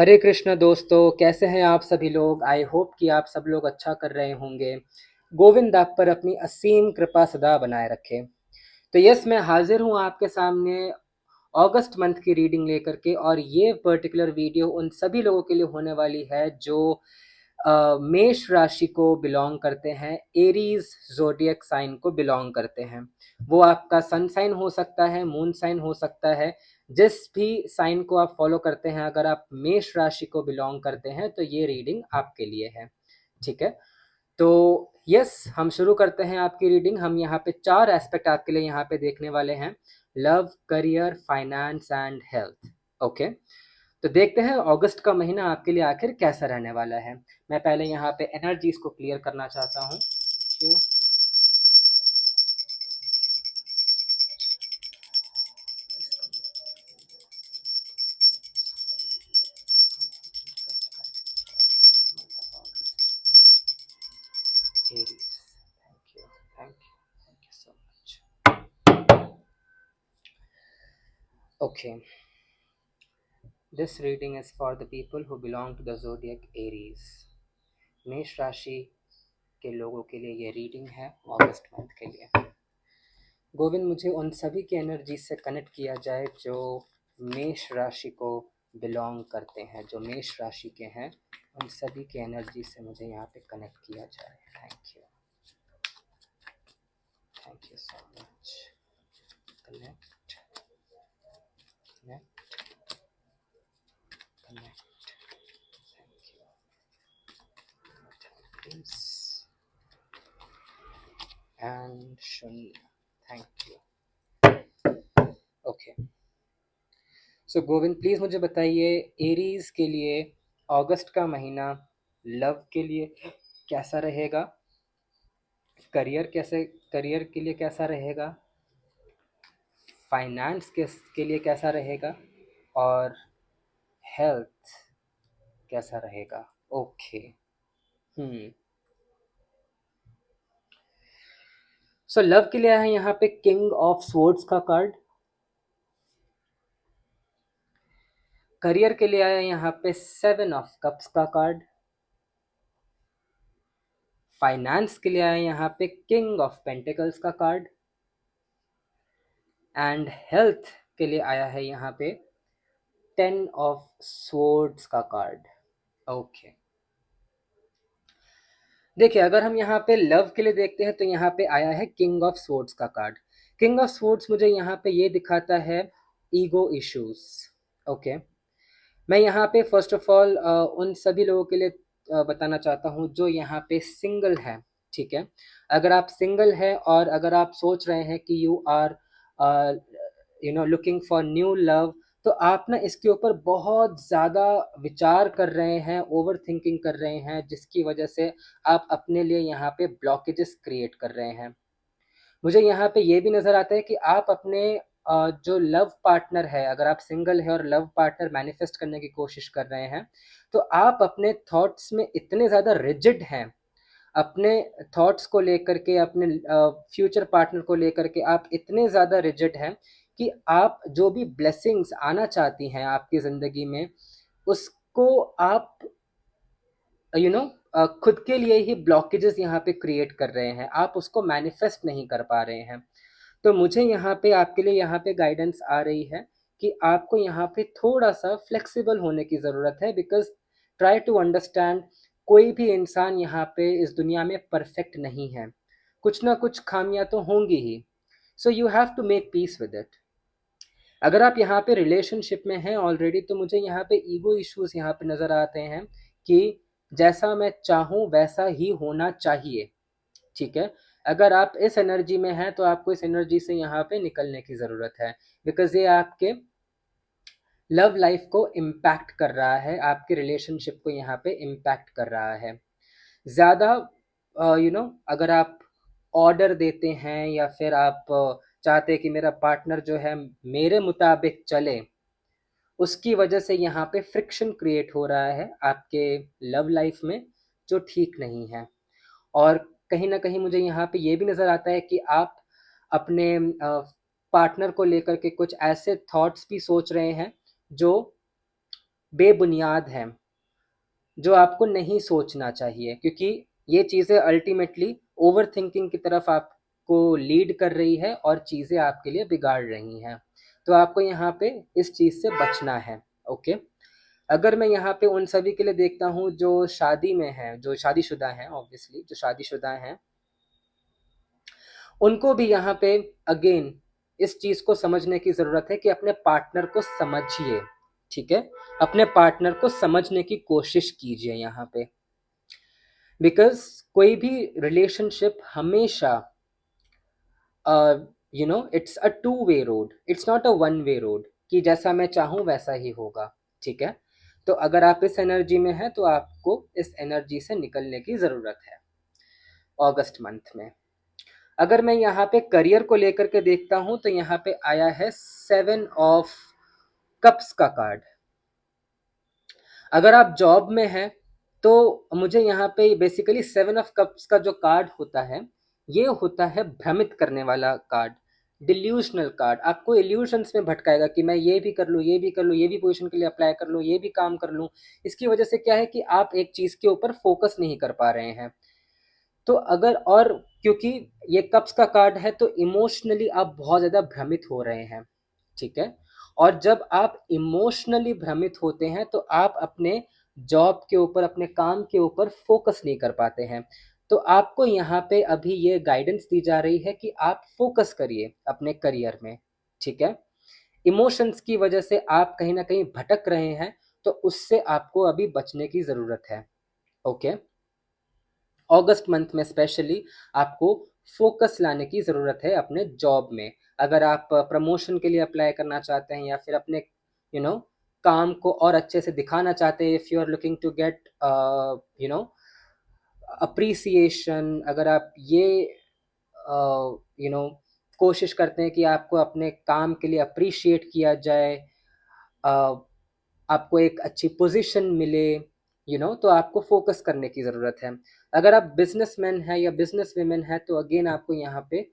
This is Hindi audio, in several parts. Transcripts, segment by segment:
हरे कृष्ण दोस्तों, कैसे हैं आप सभी लोग। आई होप कि आप सब लोग अच्छा कर रहे होंगे। गोविंद आप पर अपनी असीम कृपा सदा बनाए रखे। तो यस, मैं हाजिर हूँ आपके सामने अगस्त मंथ की रीडिंग लेकर के, और ये पर्टिकुलर वीडियो उन सभी लोगों के लिए होने वाली है जो मेष राशि को बिलोंग करते हैं, एरीज जोडियक साइन को बिलोंग करते हैं। वो आपका सन साइन हो सकता है, मून साइन हो सकता है, जिस भी साइन को आप फॉलो करते हैं। अगर आप मेष राशि को बिलोंग करते हैं तो ये रीडिंग आपके लिए है। ठीक है, तो यस, हम शुरू करते हैं आपकी रीडिंग। हम यहाँ पे 4 एस्पेक्ट आपके लिए यहाँ पे देखने वाले हैं: love, career, finance and health. Okay, तो देखते हैं अगस्त का महीना आपके लिए आखिर कैसा रहने वाला है। मैं पहले यहाँ पे एनर्जीज को क्लियर करना चाहता हूँ। Thank you so much. Okay, this reading is for the people who belong to the zodiac Aries. मेष राशि के लोगों के लिए ये रीडिंग है अगस्त मंथ के लिए। गोविंद, मुझे उन सभी की एनर्जी से कनेक्ट किया जाए जो मेष राशि को बिलोंग करते हैं, जो मेष राशि के हैं, उन सभी की एनर्जी से मुझे यहाँ पे कनेक्ट किया जाए। Thank you so much. Connect connect connect. Thank you and Shunya. Thank you. Okay, so Govind please मुझे बताइए, एरीज के लिए अगस्त का महीना लव के लिए कैसा रहेगा, करियर के लिए कैसा रहेगा, फाइनेंस के लिए कैसा रहेगा, और हेल्थ कैसा रहेगा। ओके, सो लव के लिए है यहाँ पे किंग ऑफ स्वॉर्ड्स का कार्ड। करियर के लिए आया यहाँ पे 7 ऑफ कप्स का कार्ड। फाइनेंस के लिए आया यहाँ पे किंग ऑफ पेंटिकल्स का कार्ड। एंड हेल्थ के लिए आया है यहाँ पे 10 ऑफ स्वॉर्ड्स का कार्ड। ओके, देखिए, अगर हम यहाँ पे लव के लिए देखते हैं तो यहाँ पे आया है किंग ऑफ स्वॉर्ड्स का कार्ड। किंग ऑफ स्वॉर्ड्स मुझे यहाँ पे ये दिखाता है ईगो इश्यूज। ओके, मैं यहाँ पे फर्स्ट ऑफ ऑल उन सभी लोगों के लिए बताना चाहता हूँ जो यहाँ पे सिंगल है। ठीक है, अगर आप सिंगल है और अगर आप सोच रहे हैं कि you are looking for new love, तो आप ना इसके ऊपर बहुत ज़्यादा विचार कर रहे हैं, ओवर थिंकिंग कर रहे हैं, जिसकी वजह से आप अपने लिए यहाँ पे ब्लॉकेजेस क्रिएट कर रहे हैं। मुझे यहाँ पे ये भी नज़र आता है कि आप अपने जो लव पार्टनर है, अगर आप सिंगल है और लव पार्टनर मैनिफेस्ट करने की कोशिश कर रहे हैं, तो आप अपने थॉट्स में इतने ज़्यादा रिजिड हैं, अपने थॉट्स को लेकर के, अपने फ्यूचर पार्टनर को लेकर के आप इतने ज़्यादा रिजिड हैं कि आप जो भी ब्लेसिंग्स आना चाहती हैं आपकी ज़िंदगी में, उसको आप खुद के लिए ही ब्लॉकेजेस यहाँ पे क्रिएट कर रहे हैं, आप उसको मैनिफेस्ट नहीं कर पा रहे हैं। तो मुझे यहाँ पे आपके लिए यहाँ पे गाइडेंस आ रही है कि आपको यहाँ पे थोड़ा सा फ्लेक्सिबल होने की ज़रूरत है, बिकॉज ट्राई टू अंडरस्टैंड, कोई भी इंसान यहाँ पे इस दुनिया में परफेक्ट नहीं है, कुछ ना कुछ खामियां तो होंगी ही। So you have to make peace with it. अगर आप यहाँ पे रिलेशनशिप में हैं ऑलरेडी, तो मुझे यहाँ पे ईगो इश्यूज यहाँ पे नज़र आते हैं कि जैसा मैं चाहूँ वैसा ही होना चाहिए। ठीक है, अगर आप इस एनर्जी में हैं तो आपको इस एनर्जी से यहाँ पे निकलने की ज़रूरत है, बिकॉज ये आपके लव लाइफ को इम्पैक्ट कर रहा है, आपके रिलेशनशिप को यहाँ पे इम्पैक्ट कर रहा है ज़्यादा। अगर आप ऑर्डर देते हैं या फिर आप चाहते हैं कि मेरा पार्टनर जो है मेरे मुताबिक चले, उसकी वजह से यहाँ पे फ्रिक्शन क्रिएट हो रहा है आपके लव लाइफ में, जो ठीक नहीं है। और कहीं ना कहीं मुझे यहाँ पे ये भी नज़र आता है कि आप अपने पार्टनर को लेकर के कुछ ऐसे थॉट्स भी सोच रहे हैं जो बेबुनियाद हैं, जो आपको नहीं सोचना चाहिए, क्योंकि ये चीज़ें अल्टीमेटली ओवरथिंकिंग की तरफ आपको लीड कर रही है और चीज़ें आपके लिए बिगाड़ रही हैं। तो आपको यहाँ पे इस चीज़ से बचना है। ओके, अगर मैं यहाँ पे उन सभी के लिए देखता हूँ जो शादी में हैं, जो शादीशुदा हैं, ऑब्वियसली जो शादीशुदा हैं, उनको भी यहाँ पे अगेन इस चीज़ को समझने की ज़रूरत है कि अपने पार्टनर को समझिए। ठीक है, अपने पार्टनर को समझने की कोशिश कीजिए यहाँ पे, बिकॉज कोई भी रिलेशनशिप हमेशा it's a two way road, it's not a one way road कि जैसा मैं चाहूँ वैसा ही होगा। ठीक है, तो अगर आप इस एनर्जी में हैं तो आपको इस एनर्जी से निकलने की ज़रूरत है अगस्त मंथ में। अगर मैं यहाँ पे करियर को लेकर के देखता हूँ तो यहाँ पे आया है 7 ऑफ कप्स का कार्ड। अगर आप जॉब में हैं तो मुझे यहाँ पे बेसिकली 7 ऑफ कप्स का जो कार्ड होता है, ये होता है भ्रमित करने वाला कार्ड, डिल्यूशनल कार्ड। आपको इल्यूशंस में भटकाएगा कि मैं ये भी कर लूँ, ये भी कर लूँ, ये भी पोजीशन के लिए अप्लाई कर लूँ, ये भी काम कर लूँ। इसकी वजह से क्या है कि आप एक चीज़ के ऊपर फोकस नहीं कर पा रहे हैं। तो अगर, और क्योंकि ये कप्स का कार्ड है तो इमोशनली आप बहुत ज़्यादा भ्रमित हो रहे हैं। ठीक है, और जब आप इमोशनली भ्रमित होते हैं तो आप अपने जॉब के ऊपर, अपने काम के ऊपर फोकस नहीं कर पाते हैं। तो आपको यहाँ पे अभी ये गाइडेंस दी जा रही है कि आप फोकस करिए अपने करियर में। ठीक है, इमोशंस की वजह से आप कहीं ना कहीं भटक रहे हैं, तो उससे आपको अभी बचने की ज़रूरत है। ओके, अगस्त मंथ में स्पेशली आपको फोकस लाने की ज़रूरत है अपने जॉब में। अगर आप प्रमोशन के लिए अप्लाई करना चाहते हैं या फिर अपने यू you नो know, काम को और अच्छे से दिखाना चाहते हैं, if you are looking to get you know appreciation, अगर आप ये यू नो कोशिश करते हैं कि आपको अपने काम के लिए अप्रिशिएट किया जाए, आपको एक अच्छी पोजीशन मिले, तो आपको फोकस करने की ज़रूरत है। अगर आप बिजनेसमैन हैं या बिजनेस वेमेन हैं तो अगेन आपको यहाँ पे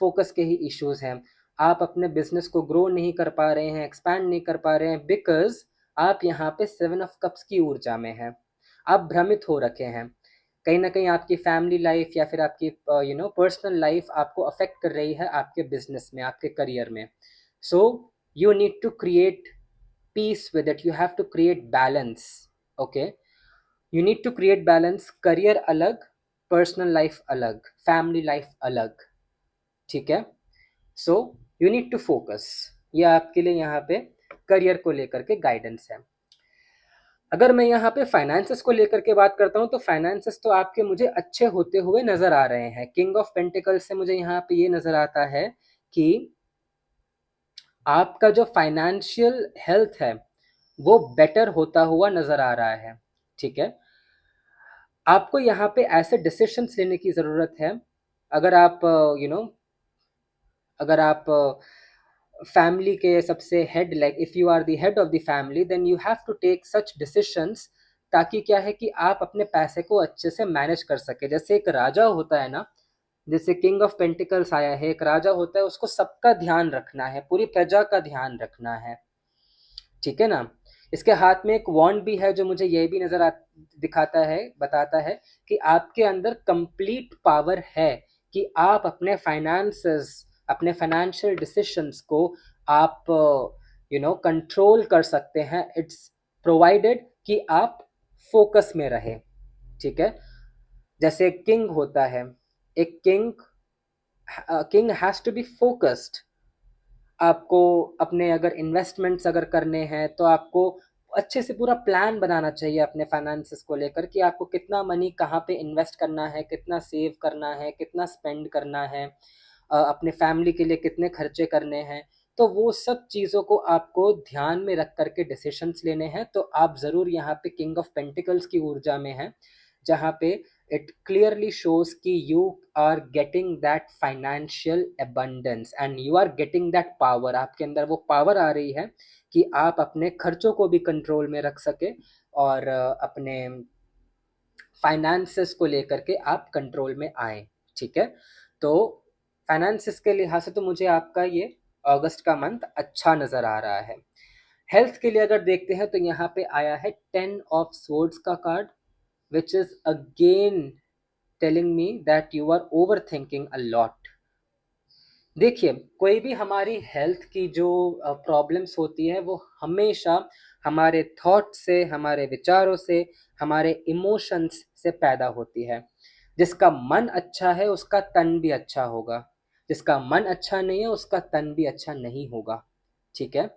फोकस के ही इश्यूज हैं। आप अपने बिजनेस को ग्रो नहीं कर पा रहे हैं, एक्सपैंड नहीं कर पा रहे हैं, बिकॉज आप यहाँ पे 7 ऑफ कप्स की ऊर्जा में हैं। आप भ्रमित हो रखे हैं। कहीं ना कहीं आपकी फैमिली लाइफ या फिर आपकी पर्सनल लाइफ आपको अफेक्ट कर रही है आपके बिजनेस में, आपके करियर में। So you need to create peace with it, you have to create balance. Okay, you need to create balance, career अलग, personal life अलग, family life अलग। ठीक है, so you need to focus। ये आपके लिए यहाँ पे करियर को लेकर के गाइडेंस है। अगर मैं यहाँ पे फाइनेंसेस को लेकर के बात करता हूँ तो फाइनेंसेस तो आपके मुझे अच्छे होते हुए नजर आ रहे हैं। किंग ऑफ पेंटिकल्स से मुझे यहाँ पे ये नजर आता है कि आपका जो फाइनेंशियल हेल्थ है वो बेटर होता हुआ नजर आ रहा है। ठीक है, आपको यहाँ पे ऐसे डिसीशंस लेने की ज़रूरत है। अगर आप अगर आप फैमिली के सबसे head, like if you are the head of the family, then you have to take such decisions, ताकि क्या है कि आप अपने पैसे को अच्छे से मैनेज कर सके। जैसे एक राजा होता है ना, जैसे किंग ऑफ पेंटिकल्स आया है, एक राजा होता है, उसको सबका ध्यान रखना है, पूरी प्रजा का ध्यान रखना है। ठीक है ना, इसके हाथ में एक वॉन्ड भी है जो मुझे ये भी दिखाता है, बताता है कि आपके अंदर कंप्लीट पावर है कि आप अपने फाइनेंसेस, अपने फाइनेंशियल डिसीशंस को आप कंट्रोल कर सकते हैं। इट्स प्रोवाइडेड कि आप फोकस में रहे। ठीक है, जैसे एक किंग होता है, एक king has to be focused. आपको अपने अगर इन्वेस्टमेंट्स अगर करने हैं तो आपको अच्छे से पूरा प्लान बनाना चाहिए अपने फाइनेंसेस को लेकर, कि आपको कितना मनी कहाँ पे इन्वेस्ट करना है, कितना सेव करना है, कितना स्पेंड करना है, अपने फैमिली के लिए कितने खर्चे करने हैं। तो वो सब चीज़ों को आपको ध्यान में रख करके डिसीशंस लेने हैं। तो आप ज़रूर यहाँ पे किंग ऑफ पेंटिकल्स की ऊर्जा में हैं, जहाँ पे it clearly shows कि you are getting that financial abundance and you are getting that power। आपके अंदर वो पावर आ रही है कि आप अपने खर्चों को भी कंट्रोल में रख सके और अपने फाइनेंसेस को लेकर के आप कंट्रोल में आए। ठीक है, तो फाइनेंसेस के लिहाज से तो मुझे आपका ये अगस्त का मंथ अच्छा नज़र आ रहा है। हेल्थ के लिए अगर देखते हैं तो यहाँ पे आया है 10 ऑफ swords का card, which is again telling me that you are overthinking a lot. देखिए, कोई भी हमारी हेल्थ की जो प्रॉब्लम्स होती है वो हमेशा हमारे थॉट से, हमारे विचारों से, हमारे इमोशंस से पैदा होती है। जिसका मन अच्छा है उसका तन भी अच्छा होगा, जिसका मन अच्छा नहीं है उसका तन भी अच्छा नहीं होगा। ठीक है।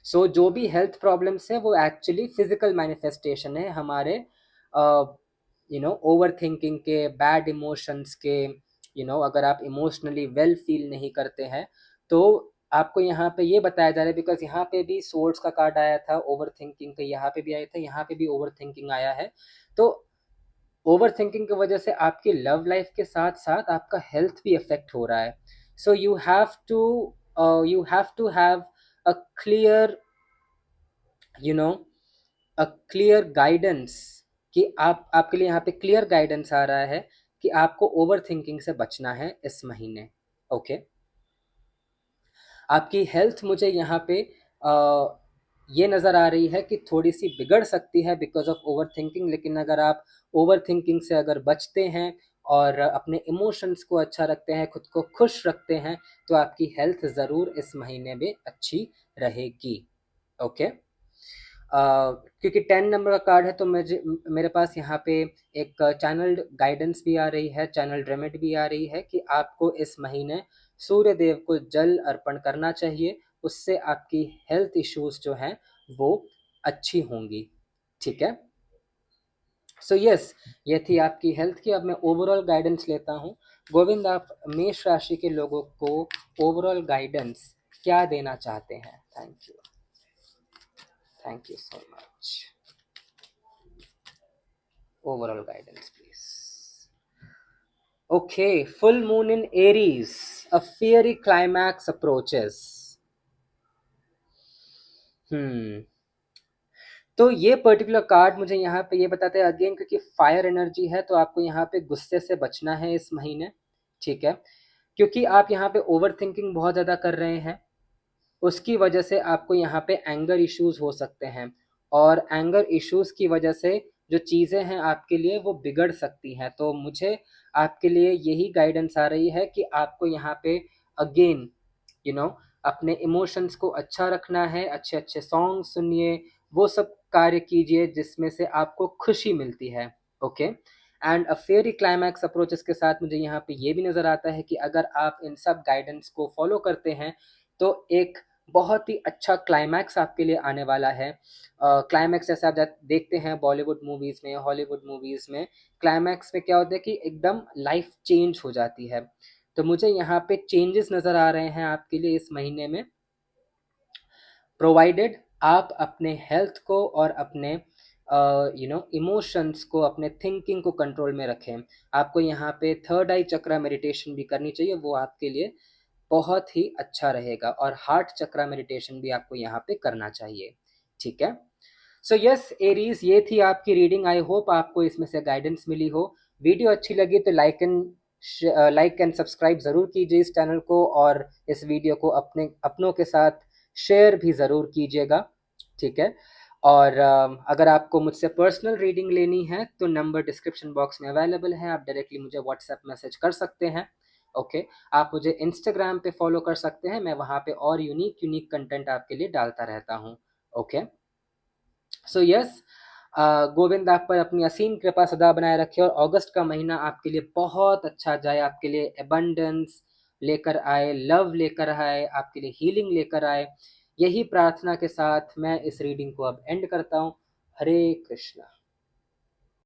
सो जो भी हेल्थ प्रॉब्लम्स है वो एक्चुअली फिजिकल मैनिफेस्टेशन है हमारे ओवर थिंकिंग के, बैड इमोशंस के। अगर आप इमोशनली वेल फील नहीं करते हैं तो आपको यहाँ पे ये बताया जा रहा है, बिकॉज यहाँ पे भी सोर्स का कार्ड आया था ओवर थिंकिंग का, यहाँ पे भी आया था, यहाँ पे भी ओवर थिंकिंग आया है। तो ओवर थिंकिंग की वजह से आपकी लव लाइफ के साथ साथ आपका हेल्थ भी इफेक्ट हो रहा है। So you have to have a clear you know a clear guidance, कि आपके लिए यहाँ पे क्लियर गाइडेंस आ रहा है कि आपको ओवर थिंकिंग से बचना है इस महीने। ओके। आपकी हेल्थ मुझे यहाँ पे ये नज़र आ रही है कि थोड़ी सी बिगड़ सकती है बिकॉज ऑफ ओवर थिंकिंग, लेकिन अगर आप ओवर थिंकिंग से अगर बचते हैं और अपने इमोशंस को अच्छा रखते हैं, खुद को खुश रखते हैं, तो आपकी हेल्थ ज़रूर इस महीने में अच्छी रहेगी। ओके। क्योंकि 10 नंबर का कार्ड है तो मेरे पास यहाँ पे एक चैनल्ड गाइडेंस भी आ रही है, चैनल्ड रेमेडी भी आ रही है कि आपको इस महीने सूर्य देव को जल अर्पण करना चाहिए, उससे आपकी हेल्थ इश्यूज जो हैं वो अच्छी होंगी। ठीक है। सो यस, ये थी आपकी हेल्थ की। अब मैं ओवरऑल गाइडेंस लेता हूँ। गोविंद, आप मेष राशि के लोगों को ओवरऑल गाइडेंस क्या देना चाहते हैं? Thank you, thank you so much. Overall guidance, please. Okay, full moon in Aries, a fiery climax approaches. तो ये पर्टिकुलर कार्ड मुझे यहाँ पे ये बताते हैं अगेन, क्योंकि फायर एनर्जी है तो आपको यहाँ पे गुस्से से बचना है इस महीने। ठीक है। क्योंकि आप यहाँ पे ओवर थिंकिंग बहुत ज़्यादा कर रहे हैं, उसकी वजह से आपको यहाँ पे एंगर इश्यूज हो सकते हैं, और एंगर इश्यूज की वजह से जो चीज़ें हैं आपके लिए वो बिगड़ सकती हैं। तो मुझे आपके लिए यही गाइडेंस आ रही है कि आपको यहाँ पे अगेन अपने इमोशंस को अच्छा रखना है, अच्छे अच्छे सॉन्ग सुनिए, वो सब कार्य कीजिए जिसमें से आपको खुशी मिलती है। Okay. And a fairy climax approaches के साथ मुझे यहाँ पे ये भी नज़र आता है कि अगर आप इन सब गाइडेंस को फॉलो करते हैं तो एक बहुत ही अच्छा क्लाइमैक्स आपके लिए आने वाला है। क्लाइमैक्स जैसे आप देखते हैं बॉलीवुड मूवीज़ में, हॉलीवुड मूवीज़ में, क्लाइमैक्स में क्या होता है कि एकदम लाइफ चेंज हो जाती है। तो मुझे यहाँ पे चेंजेस नज़र आ रहे हैं आपके लिए इस महीने में, प्रोवाइडेड आप अपने हेल्थ को और अपने इमोशंस को, अपने थिंकिंग को कंट्रोल में रखें। आपको यहाँ पे थर्ड आई चक्रा मेडिटेशन भी करनी चाहिए, वो आपके लिए बहुत ही अच्छा रहेगा, और हार्ट चक्रा मेडिटेशन भी आपको यहाँ पे करना चाहिए। ठीक है। सो यस एरीज, ये थी आपकी रीडिंग। आई होप आपको इसमें से गाइडेंस मिली हो। वीडियो अच्छी लगी तो लाइक एंड सब्सक्राइब ज़रूर कीजिए इस चैनल को, और इस वीडियो को अपनों के साथ शेयर भी ज़रूर कीजिएगा। ठीक है। और अगर आपको मुझसे पर्सनल रीडिंग लेनी है तो नंबर डिस्क्रिप्शन बॉक्स में अवेलेबल है, आप डायरेक्टली मुझे व्हाट्सएप मैसेज कर सकते हैं। ओके। आप मुझे इंस्टाग्राम पे फॉलो कर सकते हैं, मैं वहाँ पे और यूनिक कंटेंट आपके लिए डालता रहता हूँ। ओके। सो यस, गोविंद आप पर अपनी असीम कृपा सदा बनाए रखे, और अगस्त का महीना आपके लिए बहुत अच्छा जाए, आपके लिए एबंडेंस लेकर आए, लव लेकर आए, आपके लिए हीलिंग लेकर आए। यही प्रार्थना के साथ मैं इस रीडिंग को अब एंड करता हूँ। हरे कृष्णा।